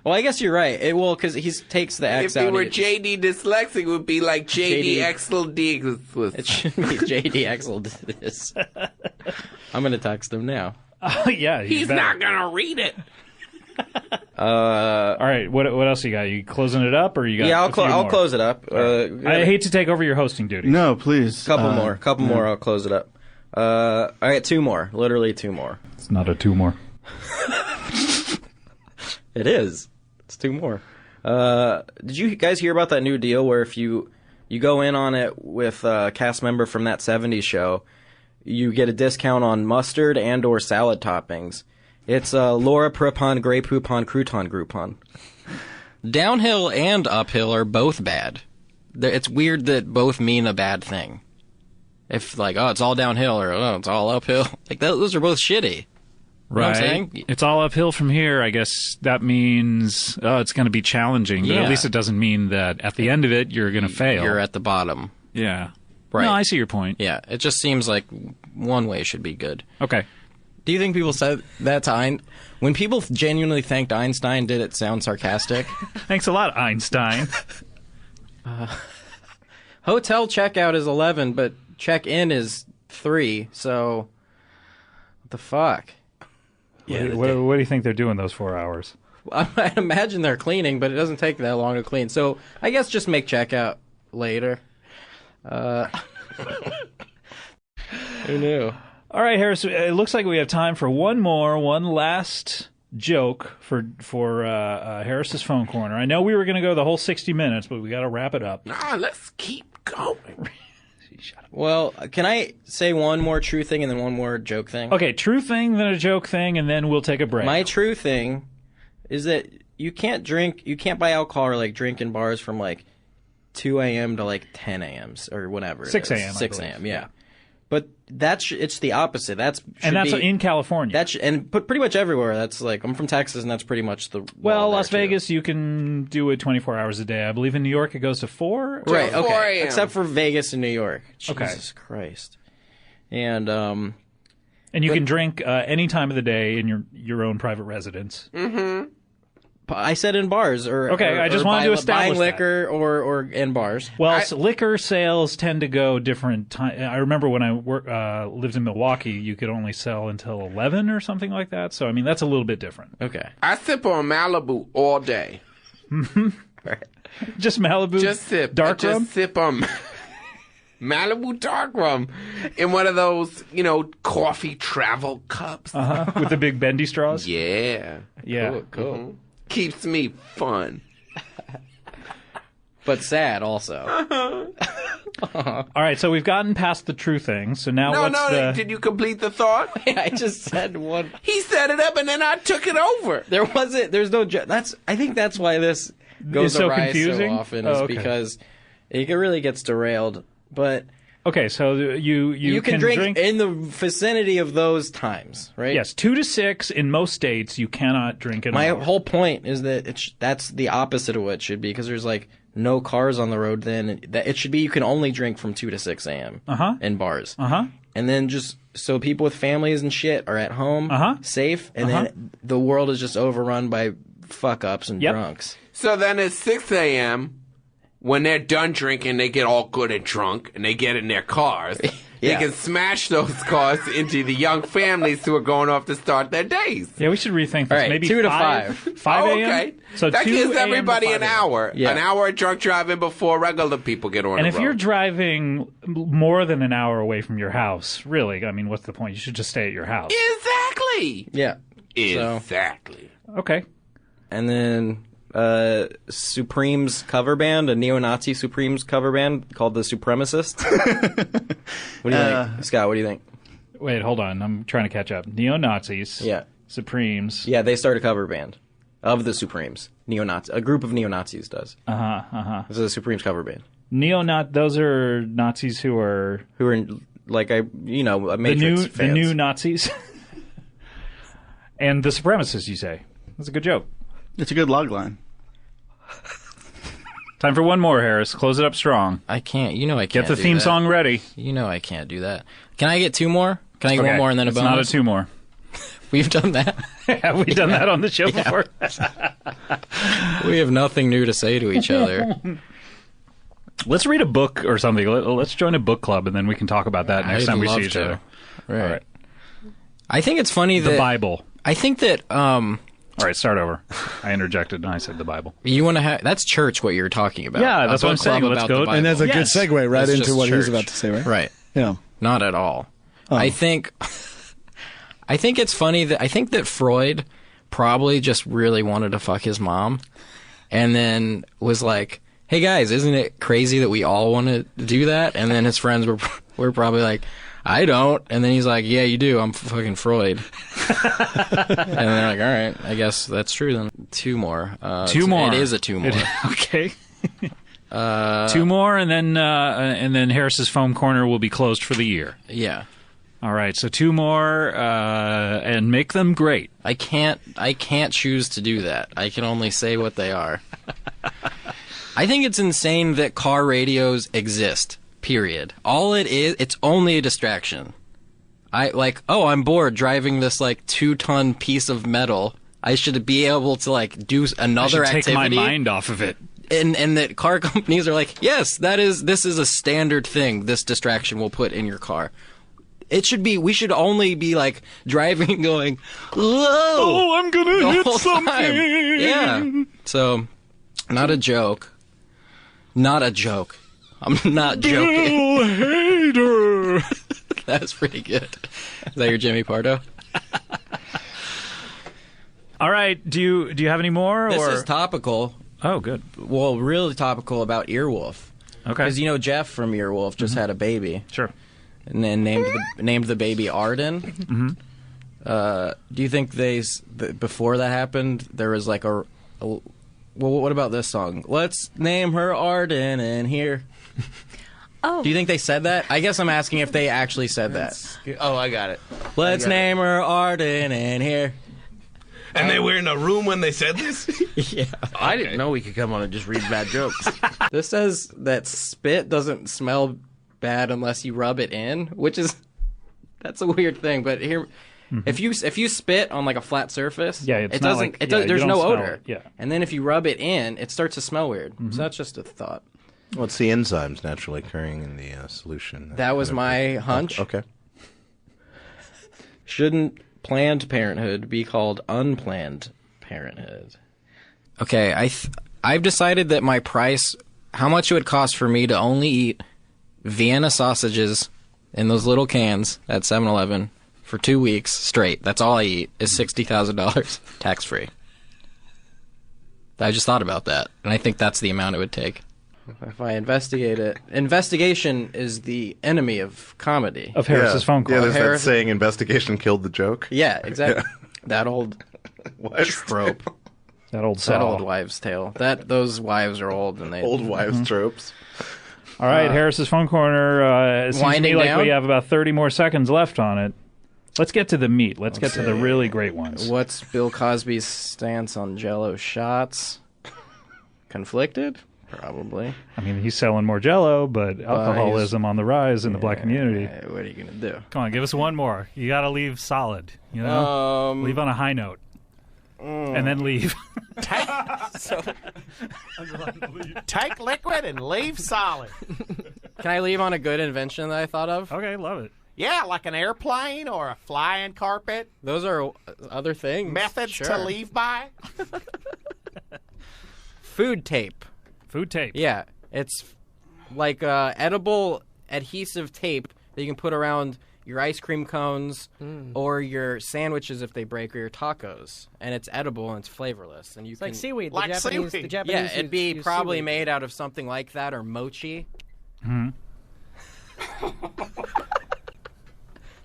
Well, I guess you're right. Because he takes the X out. If it were JD Dyslexic, it would be like JD Exel D. It shouldn't be JD Exel Dis. I'm going to text him now. Yeah. He's not going to read it. All right. What else you got? You closing it up, or you got? Yeah, I'll close it up. I hate to take over your hosting duties. No, please. Couple more. I'll close it up. All right, two more. Literally two more. It's not a two more. It is. It's two more. Did you guys hear about that new deal where if you go in on it with a cast member from that 70s show, you get a discount on mustard and or salad toppings? It's Laura Prepon, Grey Poupon, Crouton Groupon. Downhill and uphill are both bad. It's weird that both mean a bad thing. If like, oh, it's all downhill, or oh, it's all uphill. Like, those are both shitty. You know what I'm saying? It's all uphill from here. I guess that means it's going to be challenging, but at least it doesn't mean that at the end of it you're going to fail. You're at the bottom. Yeah. Right. No, I see your point. Yeah, it just seems like one way should be good. Okay. Do you think people said that to Einstein? When people genuinely thanked Einstein, did it sound sarcastic? Thanks a lot, Einstein. Hotel checkout is 11, but check-in is 3, so what the fuck? Yeah, what do you think they're doing those 4 hours? I imagine they're cleaning, but it doesn't take that long to clean. So I guess just make checkout later. Who knew? All right, Harris, it looks like we have time for one last joke for Harris's Phone Corner. I know we were going to go the whole 60 minutes, but we got to wrap it up. Nah, let's keep going. Well, can I say one more true thing and then one more joke thing? Okay, true thing, then a joke thing, and then we'll take a break. My true thing is that you can't buy alcohol or like drink in bars from like 2 a.m. to like 10 a.m. or whatever. 6 a.m., I 6 believe. a.m. Yeah. But it's the opposite. That's in California. But pretty much everywhere. That's like I'm from Texas, and that's pretty much the well, Las Vegas, you can do it 24 hours a day. I believe in New York it goes to 4. Right. Okay. 4 a.m. Except for Vegas and New York. Okay. Jesus Christ. And you can drink any time of the day in your own private residence. Mm-hmm. I said in bars or I just wanted to establish buying liquor or in bars. Well, liquor sales tend to go different time. I remember when I lived in Milwaukee, you could only sell until 11 or something like that. So I mean, that's a little bit different. Okay. I sip on Malibu all day. Just Malibu. Just sip dark rum. Just sip on Malibu dark rum in one of those, coffee travel cups with the big bendy straws. Yeah. Yeah. Cool. Mm-hmm. Keeps me fun. But sad also. All right, so we've gotten past the true thing. So now did you complete the thought? I just said one. He set it up and then I took it over. There's no I think that's why this goes so awry confusing? so often is because it really gets derailed. But okay, so you can drink in the vicinity of those times, right? Yes, 2 to 6 in most states you cannot drink at My all. whole point is that that's the opposite of what it should be because there's like no cars on the road then. That it should be you can only drink from 2 to 6 a.m. In bars. And then just so people with families and shit are at home, safe, and then the world is just overrun by fuck-ups and drunks. So then at 6 a.m., when they're done drinking, they get all good and drunk, and they get in their cars. They can smash those cars into the young families who are going off to start their days. Yeah, we should rethink this. All right, Maybe 2 to 5 5 a.m.? Okay. So that 2 gives a.m. everybody to 5 an a.m. hour. Yeah. An hour of drunk driving before regular people get on And the if road. you're driving more than an hour away from your house, really, I mean, what's the point? You should just stay at your house. Exactly. Yeah. Exactly. Okay. And then Supreme's cover band, a neo-Nazi Supreme's cover band called the Supremacists. What do you think? Scott, what do you think? Wait, hold on. I'm trying to catch up. Neo-Nazis. Yeah. Supremes. Yeah, they start a cover band of the Supremes. Neo-Nazi. A group of neo-Nazis does. This is the Supremes cover band. Those are Nazis who are like Matrix fans. The new Nazis. And the supremacists, you say. That's a good joke. It's a good log line. Time for one more, Harris. Close it up strong. I can't. I can't. Get the theme song ready. I can't do that. Can I get 2 more? Can I get one more and then a bonus? It's not a 2 more. We've done that. Have we done that on the show before? We have nothing new to say to each other. Let's read a book or something. Let's join a book club, and then we can talk about that next time we see each other. Right. All right. I think it's funny that... The Bible. I think that... All right, start over. I interjected, and I said the Bible. You want to have... That's church, what you're talking about. Yeah, that's what I'm saying. Let's go. And that's a good segue right into what he was church. about to say, right? Right. Yeah. Not at all. Oh. I think it's funny that I think that Freud probably just really wanted to fuck his mom and then was like, hey guys, isn't it crazy that we all want to do that? And then his friends were probably like, I don't. And then he's like, yeah, you do. I'm fucking Freud. And they're like, all right, I guess that's true then. 2 more. 2 more. It is a 2 more. Okay. 2 more, and then Harris's foam corner will be closed for the year. Yeah. All right, so 2 more, and make them great. I can't choose to do that. I can only say what they are. I think it's insane that car radios exist. Period. All it is, it's only a distraction. I'm bored driving this 2-ton piece of metal. I should be able to do another activity. Take my mind off of it. And that car companies are like, yes, this is a standard thing. This distraction we'll put in your car. We should only be driving going, whoa! Oh, I'm gonna hit something! Time. Yeah. So, not a joke. Not a joke. I'm not joking. Bill Hader! That's pretty good. Is that your Jimmy Pardo? All right. Do you have any more? This is topical. Oh, good. Well, really topical about Earwolf. Okay. Because Jeff from Earwolf just had a baby. Sure. And then named the baby Arden. Mm-hmm. Do you think before that happened, there was well, what about this song? Let's name her Arden in here. Oh. Do you think they said that? I guess I'm asking if they actually said that. Oh, I got it. Let's name her Arden in here. And they were in a room when they said this? Yeah. I didn't know we could come on and just read bad jokes. This says that spit doesn't smell bad unless you rub it in, which is that's a weird thing. But here, if you spit on like a flat surface, it's it not doesn't. like- it yeah, does, you there's don't no smell odor. it, yeah. And then if you rub it in, it starts to smell weird. So that's just a thought. Well, it's the enzymes naturally occurring in the solution. That was my hunch. Okay. Shouldn't Planned Parenthood be called Unplanned Parenthood? Okay, I've decided that my price, how much it would cost for me to only eat Vienna sausages in those little cans at 7-Eleven for 2 weeks straight. That's all I eat is $60,000 tax free. I just thought about that, and I think that's the amount it would take. If I investigate it, investigation is the enemy of comedy. Of Harris's phone call. Yeah, there's Harris- that saying, investigation killed the joke. Yeah, exactly. Yeah. That old trope. That old That saw. old wives' tale. Those wives are old, and they Old wives' tropes. All right, Harris's phone corner. It seems to me winding like down? we have about 30 more seconds left on it. Let's get to the meat. Let's get to the really great ones. What's Bill Cosby's stance on Jell-O shots? Conflicted? Probably. I mean, he's selling more Jell-O, but alcoholism on the rise in the black community. What are you gonna do? Come on, give us one more. You got to leave solid. You know, leave on a high note, and then leave. Take liquid and leave solid. Can I leave on a good invention that I thought of? Okay, love it. Yeah, like an airplane or a flying carpet. Those are other things. Methods Sure. to leave by. Food tape. Food tape. Yeah, it's like edible adhesive tape that you can put around your ice cream cones or your sandwiches if they break, or your tacos, and it's edible and it's flavorless, and you It's can like seaweed. Like the Japanese, seaweed. The Japanese yeah, it'd be use probably seaweed. made out of something like that or mochi.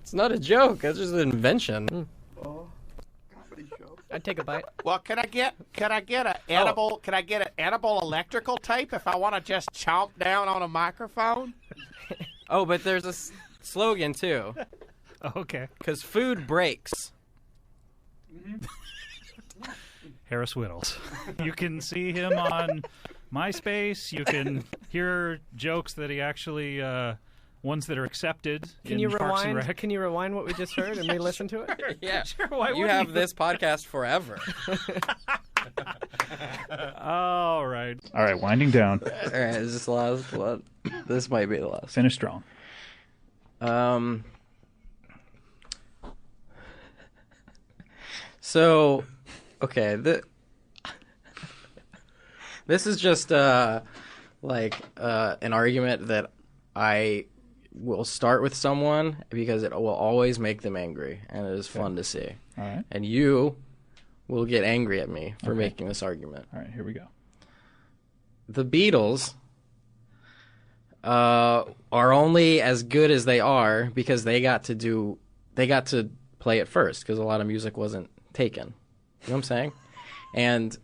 It's not a joke. That's just an invention. I'd take a bite. Well, can I get an edible? Can I get an edible electrical tape if I want to just chomp down on a microphone? Oh, but there's a slogan too. Okay. Because food breaks. Harris Wittels. You can see him on MySpace. You can hear jokes that he actually, ones that are accepted. Can in you Parks and rewind? Rec. Can you rewind what we just heard and re-listen to it? Yeah, Sure, why you wouldn't have you? this podcast forever. All right. All right, winding down. All right, is this the last one? This might be the last. Finish strong. So, okay, this is just like an argument that I will start with someone because it will always make them angry, and it is fun to see. All right. And you will get angry at me for making this argument. All right, here we go. The Beatles are only as good as they are because they got to play it first, because a lot of music wasn't taken. You know what I'm saying? And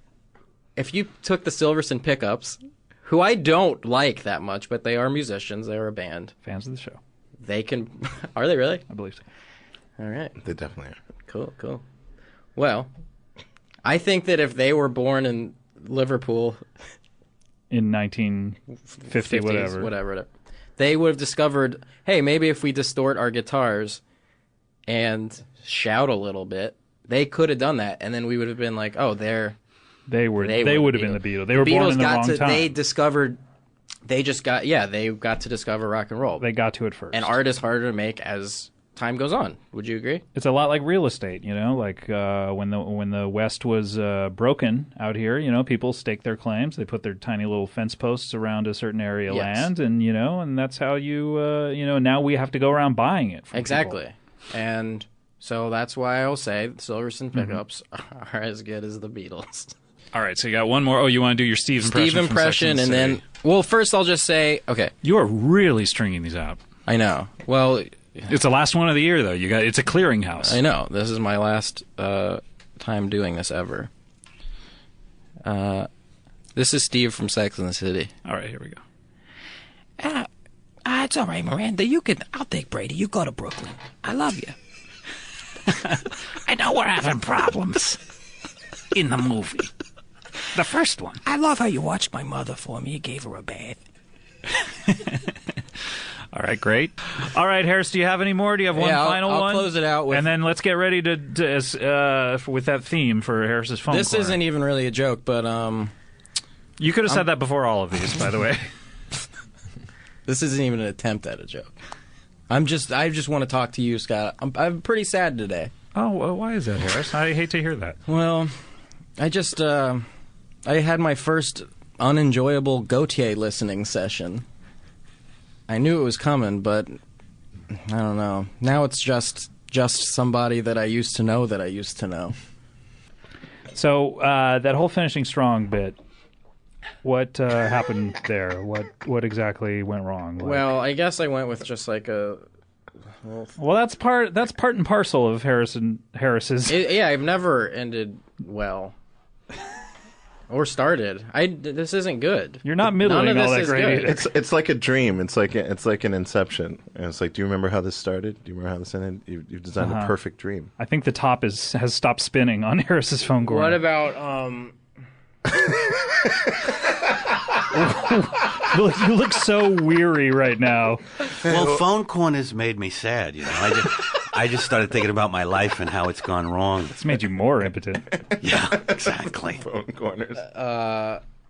if you took the Silverson Pickups, who I don't like that much, but they are musicians, they are a band. Fans of the show. They can... Are they really? I believe so. All right. They definitely are. Cool. Well, I think that if they were born in Liverpool... In 1950, 50s, whatever. They would have discovered, hey, maybe if we distort our guitars and shout a little bit, they could have done that, and then we would have been like, oh, they would have been the Beatles. They were born in the wrong time. They got to discover rock and roll. They got to it first. And art is harder to make as time goes on. Would you agree? It's a lot like real estate, you know, like when the West was broken out here, you know, people staked their claims. They put their tiny little fence posts around a certain area of land, and you know, and that's how now we have to go around buying it. Exactly. People. And so that's why I'll say the Silverson Pickups are as good as the Beatles. All right, so you got one more. Oh, you want to do your Steve impression? And then, well, first I'll just say, okay. You are really stringing these out. I know. Well, it's the last one of the year, though. It's a clearinghouse. I know. This is my last time doing this ever. This is Steve from Sex and the City. All right, here we go. It's all right, Miranda. I'll take Brady. You go to Brooklyn. I love you. I know we're having problems in the movie. The first one. I love how you watched my mother for me. You gave her a bath. All right, great. All right, Harris, do you have any more? Do you have one final I'll one? close it out with... And then let's get ready to with that theme for Harris's phone This corner. isn't even really a joke, but... You could have said that before all of these, by the way. This isn't even an attempt at a joke. I just want to talk to you, Scott. I'm pretty sad today. Oh, well, why is that, Harris? I hate to hear that. Well, I had my first unenjoyable Gautier listening session. I knew it was coming, but I don't know. Now it's just somebody that I used to know that I used to know. So that whole finishing strong bit, what happened there? What exactly went wrong? Well, I guess I went with just like a... Well, that's part and parcel of Harris's. Yeah, I've never ended well. Or started. This isn't good. You're not middling all that great. It's like a dream. It's like an inception. And it's like, do you remember how this started? Do you remember how this ended? You've designed a perfect dream. I think the top has stopped spinning on Harris's phone corner. What about You look so weary right now. Well, phone corners made me sad. You know, I just started thinking about my life and how it's gone wrong. It's made you more impotent. Yeah, exactly. Phone corners.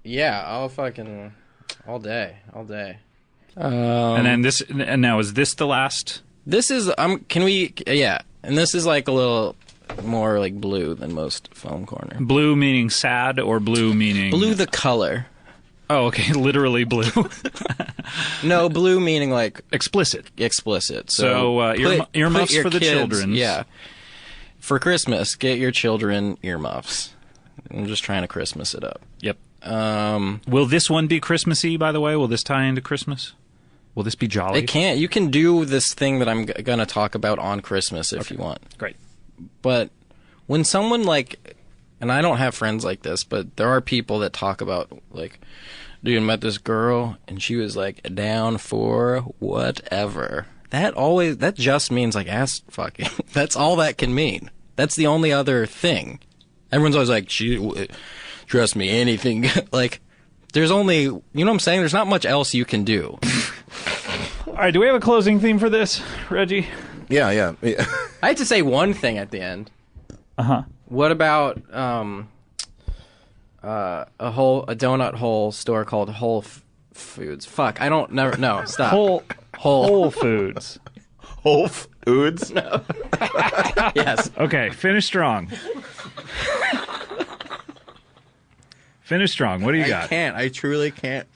Yeah, I'll fucking all day. And then this. And now is this the last? This is Can we? Yeah, and this is like a little more like blue than most phone corner. Blue meaning sad, or blue meaning blue the color. Oh, okay, literally blue. No, blue meaning like explicit. So earmuffs your for the kids, children. Yeah. For Christmas, get your children earmuffs. I'm just trying to Christmas it up. Yep. Will this one be Christmassy, by the way? Will this tie into Christmas? Will this be jolly? It can't. You can do this thing that I'm going to talk about on Christmas if you want. Great. But when someone like, and I don't have friends like this, but there are people that talk about like, dude, I met this girl and she was like down for whatever. That just means like ass fucking. That's all that can mean. That's the only other thing. Everyone's always like, trust me, anything. Like, there's only, you know what I'm saying? There's not much else you can do. All right, do we have a closing theme for this, Reggie? Yeah. I had to say one thing at the end. Uh-huh. What about a donut hole store called Whole Foods? Fuck, I don't never no stop. Whole Foods. Whole Foods? No. Yes. Okay, finish strong. Finish strong. What do you got? I can't. I truly can't.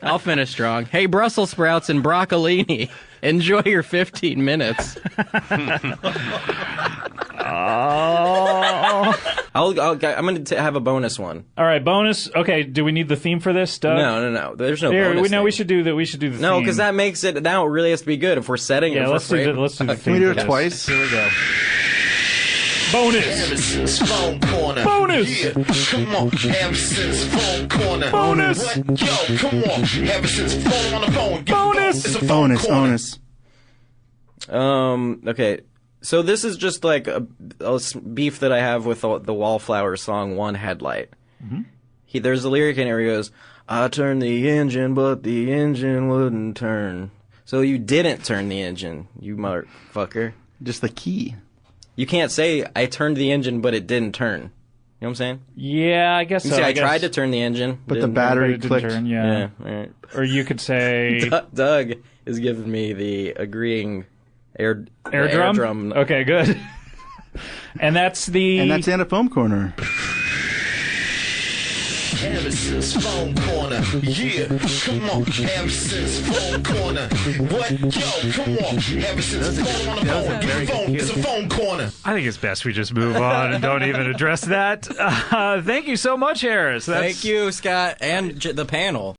I'll finish strong. Hey, Brussels sprouts and broccolini. Enjoy your 15 minutes. I'm going to have a bonus one. All right, bonus. Okay, do we need the theme for this, Doug? No. There's no Here, bonus. we should do the theme. No, because that makes it. Now it really has to be good if we're setting. Yeah, let's do the theme. Can we do it twice? Here we go. Bonus. Phone corner. Bonus. Yeah, come on. Harrison's phone corner. Bonus. What? Yo, come on. Harrison's phone on the phone. Bonus. It's a phone corner. Okay. So this is just like a beef that I have with the Wallflower song "One Headlight." Mm-hmm. There's a lyric in here. He goes, "I turned the engine, but the engine wouldn't turn." So you didn't turn the engine, you motherfucker. Just the key. You can't say I turned the engine, but it didn't turn. You know what I'm saying? Yeah, I guess You so. say I tried to turn the engine, But the didn't battery But it clicked. didn't turn, yeah. All right. Or you could say Doug is giving me the agreeing air drum. Okay, good. And that's the end of phone corner. Harrison's phone corner. Yeah, come on. Harrison's phone corner. What? Yo, come on. Harrison's phone on the phone. Get the phone. It's a phone corner. I think it's best we just move on and don't even address that. Thank you so much, Harris. Thank you, Scott, and the panel.